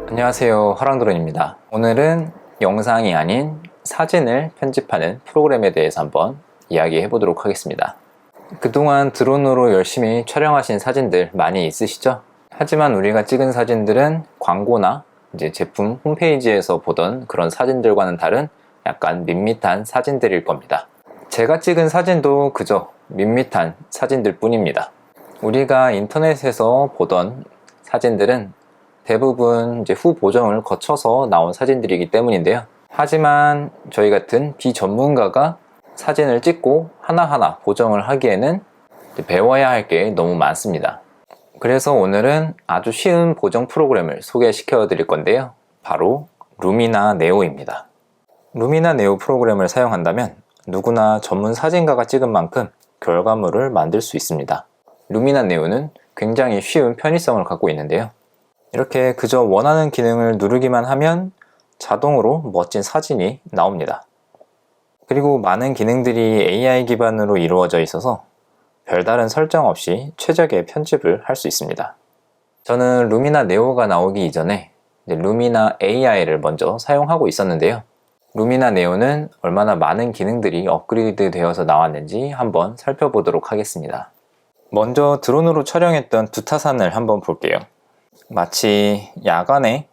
안녕하세요, 화랑드론입니다. 오늘은 영상이 아닌 사진을 편집하는 프로그램에 대해서 한번 이야기해 보도록 하겠습니다. 그동안 드론으로 열심히 촬영하신 사진들 많이 있으시죠? 하지만 우리가 찍은 사진들은 광고나 이제 제품 홈페이지에서 보던 그런 사진들과는 다른 약간 밋밋한 사진들일 겁니다. 제가 찍은 사진도 그저 밋밋한 사진들 뿐입니다. 우리가 인터넷에서 보던 사진들은 대부분 이제 후보정을 거쳐서 나온 사진들이기 때문인데요. 하지만 저희 같은 비전문가가 사진을 찍고 하나하나 보정을 하기에는 배워야 할 게 너무 많습니다. 그래서 오늘은 아주 쉬운 보정 프로그램을 소개시켜 드릴 건데요. 바로 루미나 네오입니다. 루미나 네오 프로그램을 사용한다면 누구나 전문 사진가가 찍은 만큼 결과물을 만들 수 있습니다. 루미나 네오는 굉장히 쉬운 편의성을 갖고 있는데요. 이렇게 그저 원하는 기능을 누르기만 하면 자동으로 멋진 사진이 나옵니다. 그리고 많은 기능들이 AI 기반으로 이루어져 있어서 별다른 설정 없이 최적의 편집을 할 수 있습니다. 저는 루미나 네오가 나오기 이전에 루미나 AI를 먼저 사용하고 있었는데요. 루미나 네오는 얼마나 많은 기능들이 업그레이드 되어서 나왔는지 한번 살펴보도록 하겠습니다. 먼저 드론으로 촬영했던 두타산을 한번 볼게요. 마치 야간에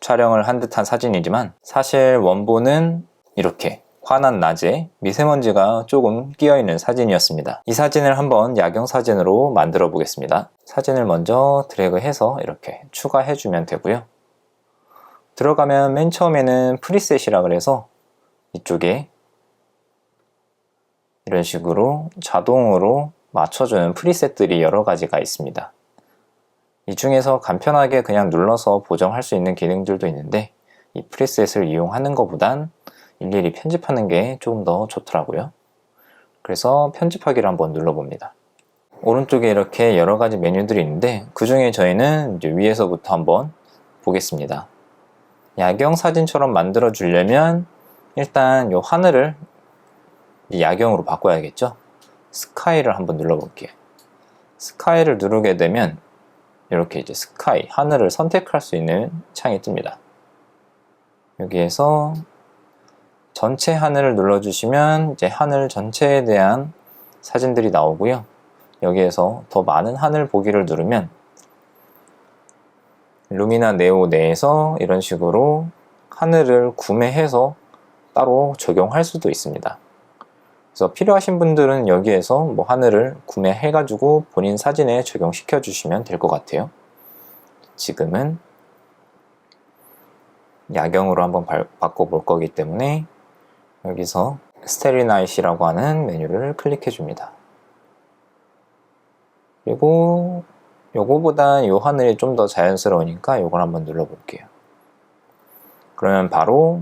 촬영을 한 듯한 사진이지만 사실 원본은 이렇게 환한 낮에 미세먼지가 조금 끼어있는 사진이었습니다. 이 사진을 한번 야경 사진으로 만들어 보겠습니다. 사진을 먼저 드래그해서 이렇게 추가해주면 되고요. 들어가면 맨 처음에는 프리셋이라 그래서 이쪽에 이런 식으로 자동으로 맞춰주는 프리셋들이 여러 가지가 있습니다. 이 중에서 간편하게 그냥 눌러서 보정할 수 있는 기능들도 있는데 이 프리셋을 이용하는 것보단 일일이 편집하는 게 조금 더 좋더라고요. 그래서 편집하기를 한번 눌러봅니다. 오른쪽에 이렇게 여러 가지 메뉴들이 있는데 그 중에 저희는 이제 위에서부터 한번 보겠습니다. 야경 사진처럼 만들어 주려면 일단 이 하늘을 야경으로 바꿔야겠죠? 스카이를 한번 눌러볼게요. 스카이를 누르게 되면 이렇게 이제 스카이, 하늘을 선택할 수 있는 창이 뜹니다. 여기에서 전체 하늘을 눌러주시면 이제 하늘 전체에 대한 사진들이 나오고요. 여기에서 더 많은 하늘 보기를 누르면 루미나 네오 내에서 이런 식으로 하늘을 구매해서 따로 적용할 수도 있습니다. 그래서 필요하신 분들은 여기에서 뭐 하늘을 구매해가지고 본인 사진에 적용시켜 주시면 될 것 같아요. 지금은 야경으로 한번 바꿔볼 거기 때문에 여기서 스테리나잇이라고 하는 메뉴를 클릭해 줍니다. 그리고 요거보단 요 하늘이 좀 더 자연스러우니까 요걸 한번 눌러볼게요. 그러면 바로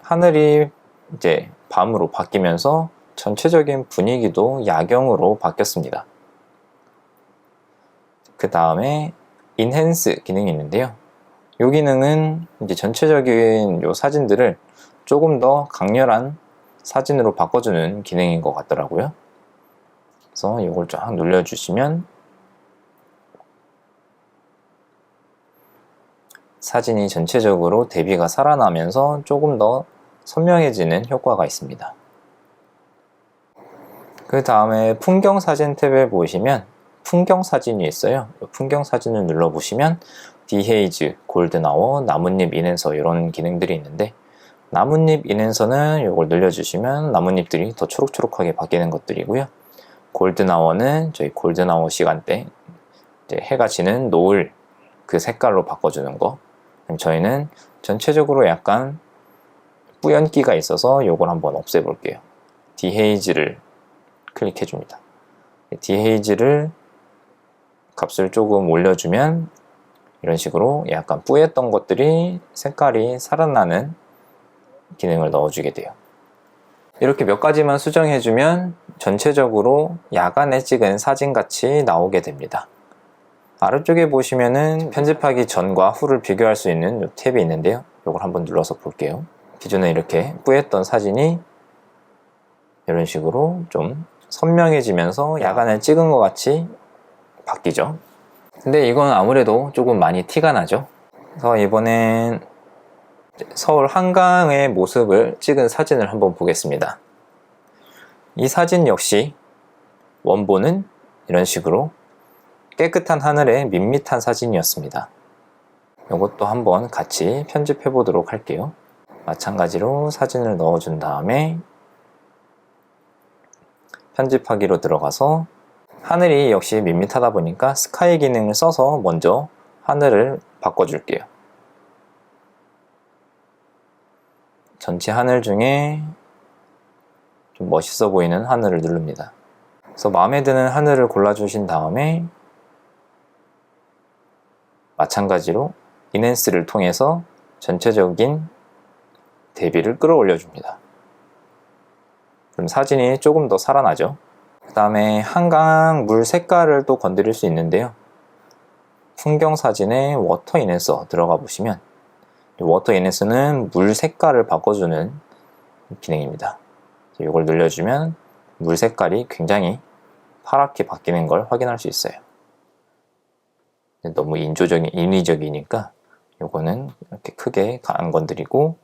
하늘이 이제 밤으로 바뀌면서 전체적인 분위기도 야경으로 바뀌었습니다. 그 다음에 인핸스 기능이 있는데요. 이 기능은 이제 전체적인 요 사진들을 조금 더 강렬한 사진으로 바꿔주는 기능인 것 같더라고요. 그래서 이걸 쫙 눌러주시면 사진이 전체적으로 대비가 살아나면서 조금 더 선명해지는 효과가 있습니다. 그 다음에 풍경 사진 탭에 보시면 풍경 사진이 있어요. 풍경 사진을 눌러보시면 디헤이즈, 골든아워, 나뭇잎 인핸서 이런 기능들이 있는데 나뭇잎 인핸서는 이걸 눌러주시면 나뭇잎들이 더 초록초록하게 바뀌는 것들이고요. 골든아워는 저희 골든아워 시간대 이제 해가 지는 노을 그 색깔로 바꿔주는 거. 저희는 전체적으로 약간 뿌연기가 있어서 이걸 한번 없애볼게요. 디헤이즈를 클릭해 줍니다. 디헤이즈를 값을 조금 올려주면 이런 식으로 약간 뿌였던 것들이 색깔이 살아나는 기능을 넣어주게 돼요. 이렇게 몇 가지만 수정해주면 전체적으로 야간에 찍은 사진같이 나오게 됩니다. 아래쪽에 보시면은 편집하기 전과 후를 비교할 수 있는 이 탭이 있는데요. 이걸 한번 눌러서 볼게요. 기존에 이렇게 뿌였던 사진이 이런 식으로 좀 선명해지면서 야간에 찍은 것 같이 바뀌죠. 근데 이건 아무래도 조금 많이 티가 나죠. 그래서 이번엔 서울 한강의 모습을 찍은 사진을 한번 보겠습니다. 이 사진 역시 원본은 이런 식으로 깨끗한 하늘의 밋밋한 사진이었습니다. 이것도 한번 같이 편집해 보도록 할게요. 마찬가지로 사진을 넣어준 다음에 편집하기로 들어가서 하늘이 역시 밋밋하다 보니까 스카이 기능을 써서 먼저 하늘을 바꿔줄게요. 전체 하늘 중에 좀 멋있어 보이는 하늘을 누릅니다. 그래서 마음에 드는 하늘을 골라주신 다음에 마찬가지로 인핸스를 통해서 전체적인 대비를 끌어올려 줍니다. 그럼 사진이 조금 더 살아나죠. 그 다음에 한강 물 색깔을 또 건드릴 수 있는데요. 풍경 사진에 워터 인핸서 들어가 보시면 워터 인핸서는 물 색깔을 바꿔주는 기능입니다. 이걸 눌러주면 물 색깔이 굉장히 파랗게 바뀌는 걸 확인할 수 있어요. 너무 인위적이니까 이거는 이렇게 크게 안 건드리고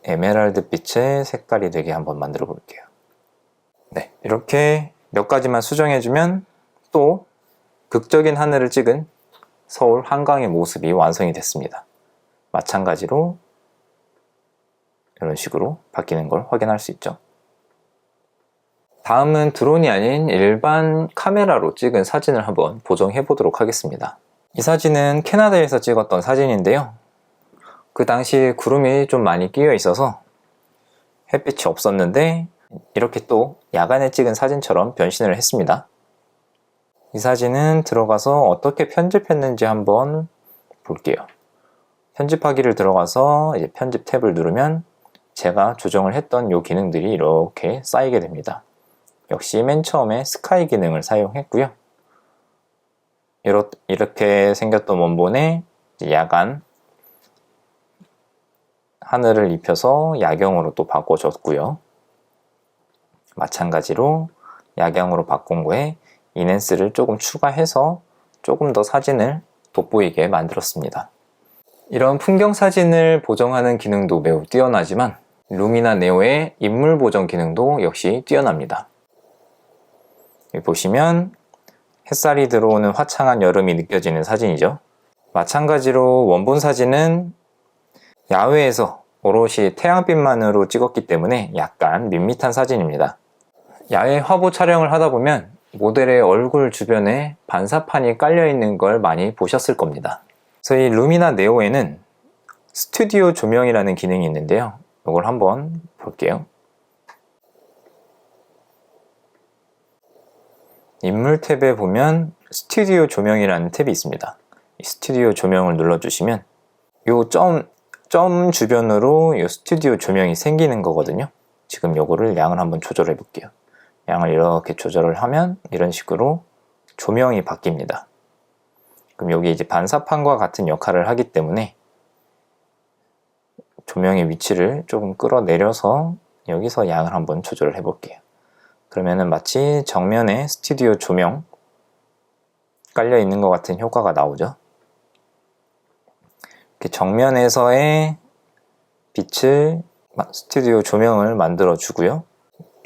에메랄드 빛의 색깔이 되게 한번 만들어 볼게요. 네, 이렇게 몇 가지만 수정해주면 또 극적인 하늘을 찍은 서울 한강의 모습이 완성이 됐습니다. 마찬가지로 이런 식으로 바뀌는 걸 확인할 수 있죠. 다음은 드론이 아닌 일반 카메라로 찍은 사진을 한번 보정해 보도록 하겠습니다. 이 사진은 캐나다에서 찍었던 사진인데요. 그 당시 구름이 좀 많이 끼어 있어서 햇빛이 없었는데 이렇게 또 야간에 찍은 사진처럼 변신을 했습니다. 이 사진은 들어가서 어떻게 편집했는지 한번 볼게요. 편집하기를 들어가서 이제 편집 탭을 누르면 제가 조정을 했던 이 기능들이 이렇게 쌓이게 됩니다. 역시 맨 처음에 스카이 기능을 사용했고요. 이렇게 생겼던 원본에 야간 하늘을 입혀서 야경으로 또 바꿔줬고요. 마찬가지로 야경으로 바꾼 거에 인핸스를 조금 추가해서 조금 더 사진을 돋보이게 만들었습니다. 이런 풍경 사진을 보정하는 기능도 매우 뛰어나지만 루미나 네오의 인물 보정 기능도 역시 뛰어납니다. 여기 보시면 햇살이 들어오는 화창한 여름이 느껴지는 사진이죠. 마찬가지로 원본 사진은 야외에서 오롯이 태양빛만으로 찍었기 때문에 약간 밋밋한 사진입니다. 야외 화보 촬영을 하다 보면 모델의 얼굴 주변에 반사판이 깔려 있는 걸 많이 보셨을 겁니다. 그래서 이 루미나 네오에는 스튜디오 조명이라는 기능이 있는데요. 이걸 한번 볼게요. 인물 탭에 보면 스튜디오 조명이라는 탭이 있습니다. 이 스튜디오 조명을 눌러주시면 이 점 주변으로 이 스튜디오 조명이 생기는 거거든요. 지금 요거를 양을 한번 조절해 볼게요. 양을 이렇게 조절을 하면 이런 식으로 조명이 바뀝니다. 그럼 여기 이제 반사판과 같은 역할을 하기 때문에 조명의 위치를 조금 끌어내려서 여기서 양을 한번 조절을 해 볼게요. 그러면은 마치 정면에 스튜디오 조명 깔려 있는 것 같은 효과가 나오죠. 이렇게 정면에서의 빛을 스튜디오 조명을 만들어 주고요.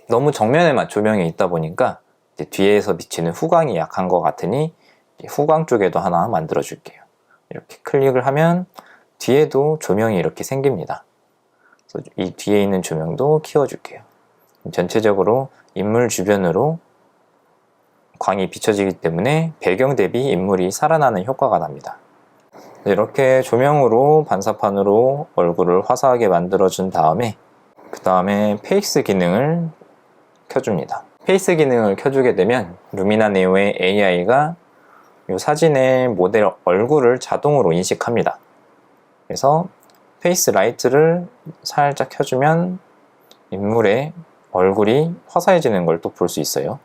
너무 정면에만 조명이 있다 보니까 이제 뒤에서 비치는 후광이 약한 것 같으니 후광 쪽에도 하나 만들어 줄게요. 이렇게 클릭을 하면 뒤에도 조명이 이렇게 생깁니다. 그래서 이 뒤에 있는 조명도 키워 줄게요. 전체적으로 인물 주변으로 광이 비춰지기 때문에 배경 대비 인물이 살아나는 효과가 납니다. 이렇게 조명으로 반사판으로 얼굴을 화사하게 만들어준 다음에 그 다음에 페이스 기능을 켜줍니다. 페이스 기능을 켜주게 되면 루미나 네오의 AI가 이 사진의 모델 얼굴을 자동으로 인식합니다. 그래서 페이스 라이트를 살짝 켜주면 인물의 얼굴이 화사해지는 걸 또 볼 수 있어요.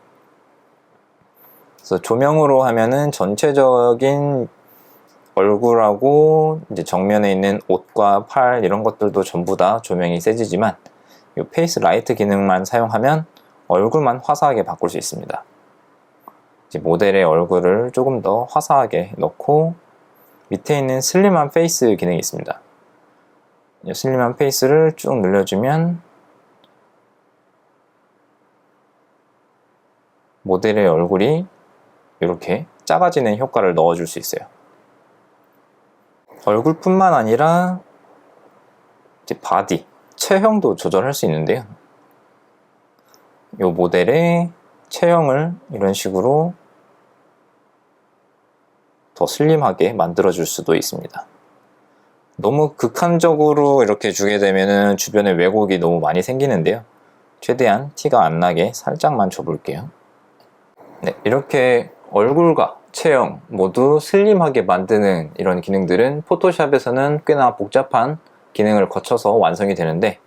그래서 조명으로 하면은 전체적인 얼굴하고 이제 정면에 있는 옷과 팔 이런 것들도 전부 다 조명이 세지지만 이 페이스 라이트 기능만 사용하면 얼굴만 화사하게 바꿀 수 있습니다. 이제 모델의 얼굴을 조금 더 화사하게 넣고 밑에 있는 슬림한 페이스 기능이 있습니다. 이 슬림한 페이스를 쭉 늘려주면 모델의 얼굴이 이렇게 작아지는 효과를 넣어줄 수 있어요. 얼굴뿐만 아니라 이제 바디, 체형도 조절할 수 있는데요. 이 모델의 체형을 이런 식으로 더 슬림하게 만들어줄 수도 있습니다. 너무 극한적으로 이렇게 주게 되면 주변에 왜곡이 너무 많이 생기는데요. 최대한 티가 안 나게 살짝만 줘볼게요. 네, 이렇게 얼굴과 체형 모두 슬림하게 만드는 이런 기능들은 포토샵에서는 꽤나 복잡한 기능을 거쳐서 완성이 되는데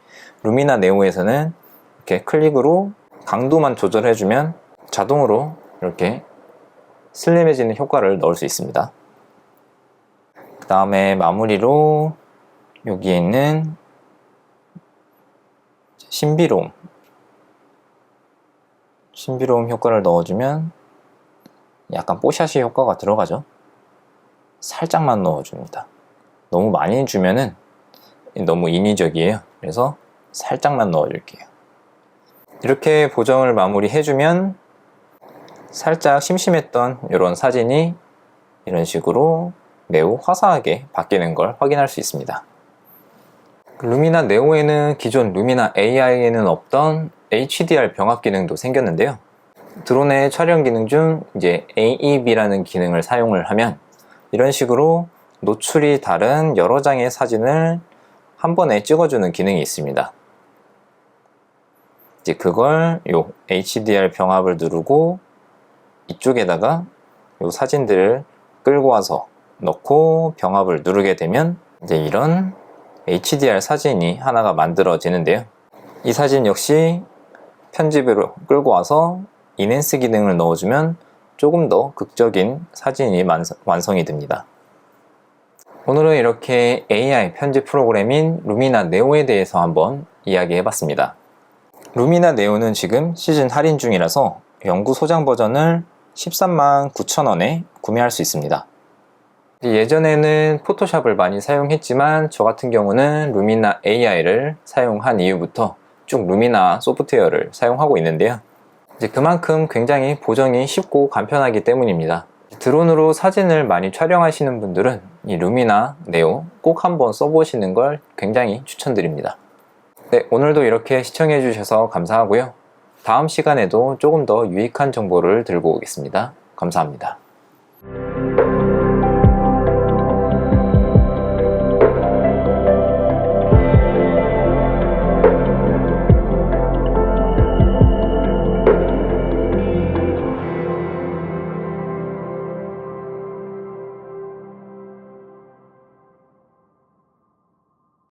루미나 네오에서는 이렇게 클릭으로 강도만 조절해주면 자동으로 이렇게 슬림해지는 효과를 넣을 수 있습니다. 그 다음에 마무리로 여기에 있는 신비로움 효과를 넣어주면 약간 뽀샤시 효과가 들어가죠. 살짝만 넣어줍니다. 너무 많이 주면은 너무 인위적이에요. 그래서 살짝만 넣어줄게요. 이렇게 보정을 마무리해주면 살짝 심심했던 이런 사진이 이런 식으로 매우 화사하게 바뀌는 걸 확인할 수 있습니다. 루미나 네오에는 기존 루미나 AI에는 없던 HDR 병합 기능도 생겼는데요. 드론의 촬영 기능 중 이제 AEB라는 기능을 사용을 하면 이런 식으로 노출이 다른 여러 장의 사진을 한 번에 찍어주는 기능이 있습니다. 이제 그걸 요 HDR 병합을 누르고 이쪽에다가 요 사진들을 끌고 와서 넣고 병합을 누르게 되면 이제 이런 HDR 사진이 하나가 만들어지는데요. 이 사진 역시 편집으로 끌고 와서 인핸스 기능을 넣어주면 조금 더 극적인 사진이 완성이 됩니다. 오늘은 이렇게 AI 편집 프로그램인 루미나 네오에 대해서 한번 이야기해봤습니다. 루미나 네오는 지금 시즌 할인 중이라서 영구 소장 버전을 139,000원에 구매할 수 있습니다. 예전에는 포토샵을 많이 사용했지만 저 같은 경우는 루미나 AI를 사용한 이후부터 쭉 루미나 소프트웨어를 사용하고 있는데요. 이제 그만큼 굉장히 보정이 쉽고 간편하기 때문입니다. 드론으로 사진을 많이 촬영하시는 분들은 이 루미나 네오 꼭 한번 써보시는 걸 굉장히 추천드립니다. 네, 오늘도 이렇게 시청해 주셔서 감사하고요. 다음 시간에도 조금 더 유익한 정보를 들고 오겠습니다. 감사합니다.